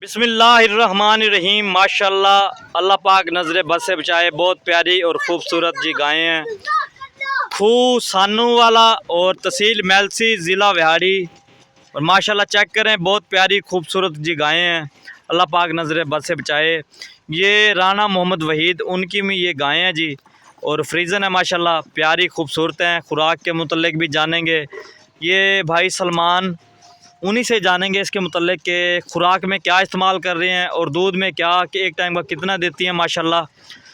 बिस्मिल्लाहिर्रहमानिर्रहीम। माशाल्लाह, अल्लाह पाक नज़र बद से बचाए। बहुत प्यारी और ख़ूबसूरत जी गायें हैं। खू सानू वाला और तहसील मेलसी ज़िला विहाड़ी। और माशाल्लाह चेक करें, बहुत प्यारी खूबसूरत जी गायें हैं। अल्लाह पाक नज़र बद से बचाए। ये राना मोहम्मद वहीद उनकी में ये गायें हैं जी। और फ्रीज़न है माशाल्लाह, प्यारी खूबसूरत हैं। खुराक के मुतल्लिक भी जानेंगे। ये भाई सलमान उन्हीं से जानेंगे इसके मुतल्लिक के खुराक में क्या इस्तेमाल कर रहे हैं और दूध में क्या कि एक टाइम का कितना देती हैं। माशाल्लाह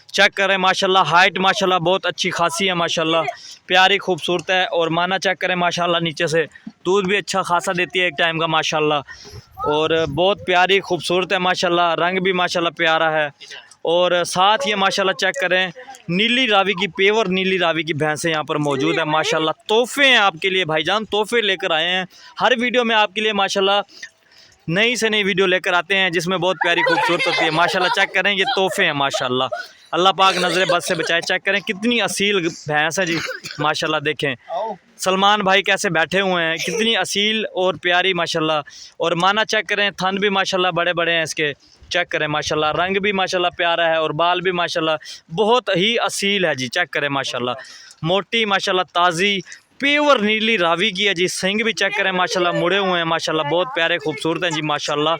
चेक करें, माशाल्लाह हाइट माशाल्लाह बहुत अच्छी खासी है। माशाल्लाह प्यारी खूबसूरत है। और माना चेक करें, माशाल्लाह नीचे से दूध भी अच्छा खासा देती है एक टाइम का माशाल्लाह। और बहुत प्यारी खूबसूरत है माशाल्लाह, रंग भी माशाल्लाह प्यारा है। और साथ ये माशाल्लाह चेक करें, नीली रावी की पेवर नीली रावी की भैंसें यहाँ पर मौजूद है माशाल्लाह। तोहफे हैं आपके लिए भाईजान, तोहफे लेकर आए हैं। हर वीडियो में आपके लिए माशाल्लाह नई से नई वीडियो लेकर आते हैं जिसमें बहुत प्यारी खूबसूरत होती है माशाल्लाह। चेक करें, ये तोहफे हैं माशाल्लाह। अल्लाह पाक नज़र बद से बचाए। चेक करें कितनी असील भैंस है जी माशाल्लाह। देखें सलमान भाई कैसे बैठे हुए हैं, कितनी असील और प्यारी माशाल्लाह। और माना चेक करें, थन भी माशाल्लाह बड़े बड़े हैं इसके। चेक करें माशाल्लाह, रंग भी माशाल्लाह प्यारा है और बाल भी माशाल्लाह बहुत ही असील है जी। चेक करें माशाल्लाह, मोटी माशाल्लाह ताज़ी प्योर नीली रावी की है जी। सिंग भी चेक करें माशाल्लाह मुड़े हुए हैं माशाल्लाह, बहुत प्यारे खूबसूरत हैं जी माशाल्लाह।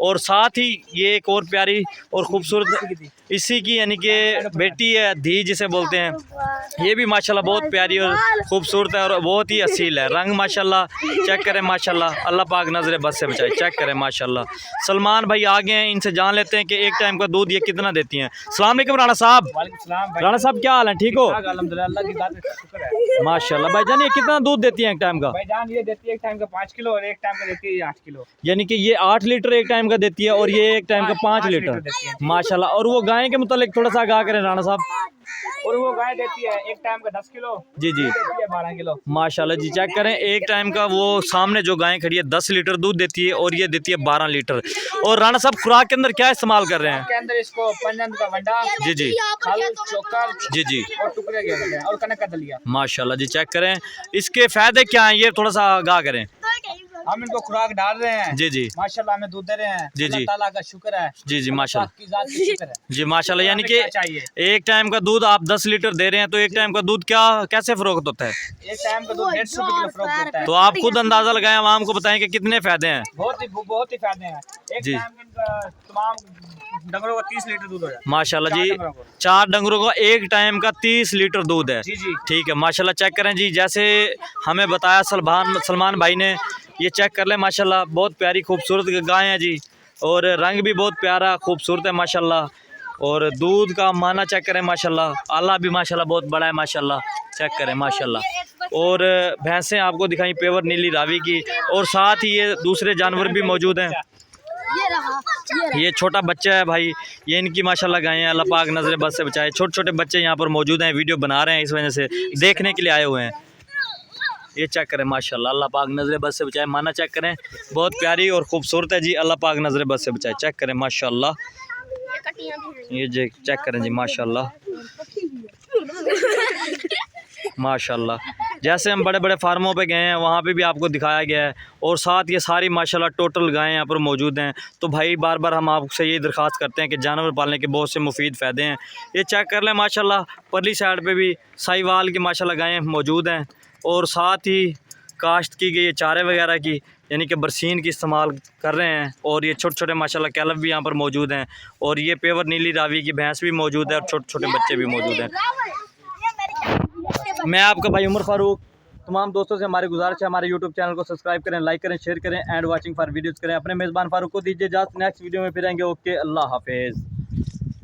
और साथ ही ये एक और प्यारी और ख़ूबसूरत इसी की यानी कि बेटी है, धी जिसे बोलते हैं। ये भी माशाल्लाह बहुत प्यारी और ख़ूबसूरत है और बहुत ही असील है। रंग माशाल्लाह चेक करें माशाल्लाह, अल्लाह पाक नज़र बद से बचाए। चेक करें माशाल्लाह। सलमान भाई आ गए हैं, इनसे जान लेते हैं कि एक टाइम का दूध ये कितना देती हैं। अस्सलाम वालेकुम राणा साहब। राणा साहब क्या हाल है, ठीक हो? माशाल्लाह भाईजान, ये कितना दूध देती है एक टाइम का? भाईजान ये देती है एक टाइम का 5 किलो और एक टाइम का देती है 8 किलो। यानी कि ये 8 लीटर एक टाइम का देती है और ये एक टाइम का 5 लीटर माशाल्लाह। और वो गाय के मुतालिक थोड़ा सा आगाह करें राणा साहब। और वो गाय देती है एक टाइम का 10 किलो जी जी, देती है 12 किलो माशाल्लाह जी। चेक करें, एक टाइम का वो सामने जो गाय खड़ी है 10 लीटर दूध देती है और ये देती है 12 लीटर। और राणा साहब खुराक के अंदर क्या इस्तेमाल कर रहे हैं? के अंदर इसको पंजन का वंडा जी जी, खल चोकर जी जी, और टुकड़े गए और कनक का दलिया माशाल्लाह जी। चेक करें, इसके फायदे क्या हैं ये थोड़ा सा आगाह करें। हम इनको खुराक डाल रहे हैं जी जी, माशाल्लाह, हमें दूध दे रहे हैं जी जी, अल्लाह ताला का शुक्र है। जी जी माशाल्लाह की जात की शुक्र है जी माशाल्लाह। यानी कि चाहिए एक टाइम का दूध आप 10 लीटर दे रहे हैं, तो एक टाइम का दूध क्या कैसे फरोख्त होता है? एक टाइम का दूध 150 किलो फरोख्त होता है। तो आप खुद अंदाजा लगाएं, आवाम को बताएं कि कितने फायदे हैं। बहुत ही फायदे हैं। एक जी टाइम का तमाम डंगरों का 30 लीटर दूध हो जाता है माशाल्लाह जी। 4 डंगरों का एक टाइम का 30 लीटर दूध है। जी जी, ठीक है माशाल्लाह। चेक करें जी, जैसे हमें बताया सलमान भाई ने, ये चेक कर लें माशाल्लाह। बहुत प्यारी खूबसूरत गाय है जी और रंग भी बहुत प्यारा खूबसूरत है माशाल्लाह। और दूध का माना चेक करें माशाल्लाह, आला भी माशाल्लाह बहुत बड़ा है माशाल्लाह। चेक करें माशाल्लाह। और भैंसें आपको दिखाई पेवर नीली रावी की। और साथ ही ये दूसरे जानवर भी मौजूद हैं। ये छोटा बच्चा है भाई, ये इनकी माशाल्लाह गायें हैं। अल्लाह पाक नज़र बद से बचाए। छोटे छोटे बच्चे यहाँ पर मौजूद हैं, वीडियो बना रहे हैं, इस वजह से देखने के लिए आए हुए हैं। ये चेक करें माशाल्लाह, अल्लाह पाक नज़र बद से बचाए। माना चेक करें, बहुत प्यारी और खूबसूरत है जी। अल्लाह पाक नज़र बद से बचाए। चेक करें माशाल्लाह, ये चेक करें जी माशाल्लाह माशाल्लाह। जैसे हम बड़े बड़े फार्मों पे गए हैं वहाँ पे भी आपको दिखाया गया है। और साथ ये सारी माशाल्लाह टोटल गायें यहाँ पर मौजूद हैं। तो भाई बार बार हम आपसे ये दरख्वास्त करते हैं कि जानवर पालने के बहुत से मुफीद फ़ायदे हैं। ये चेक कर लें माशाल्लाह, परली साइड पे भी साहिवाल की माशाल्लाह गायें मौजूद हैं। और साथ ही काश्त की गई चारे वगैरह की यानी कि बरसीन की इस्तेमाल कर रहे हैं। और ये छोटे छोटे माशाल्लाह कैलब भी यहाँ पर मौजूद हैं। और ये पेवर नीली रावी की भैंस भी मौजूद है और छोटे छोटे बच्चे भी मौजूद हैं। मैं आपका भाई उमर फारूक, तमाम दोस्तों से हमारी गुजारिश है, हमारे यूट्यूब चैनल को सब्सक्राइब करें, लाइक करें, शेयर करें एंड वाचिंग फॉर वीडियोज़ करें। अपने मेज़बान फारूक को दीजिए इजाज़त, नेक्स्ट वीडियो में फिर आएंगे। ओके, अल्लाह हाफिज़।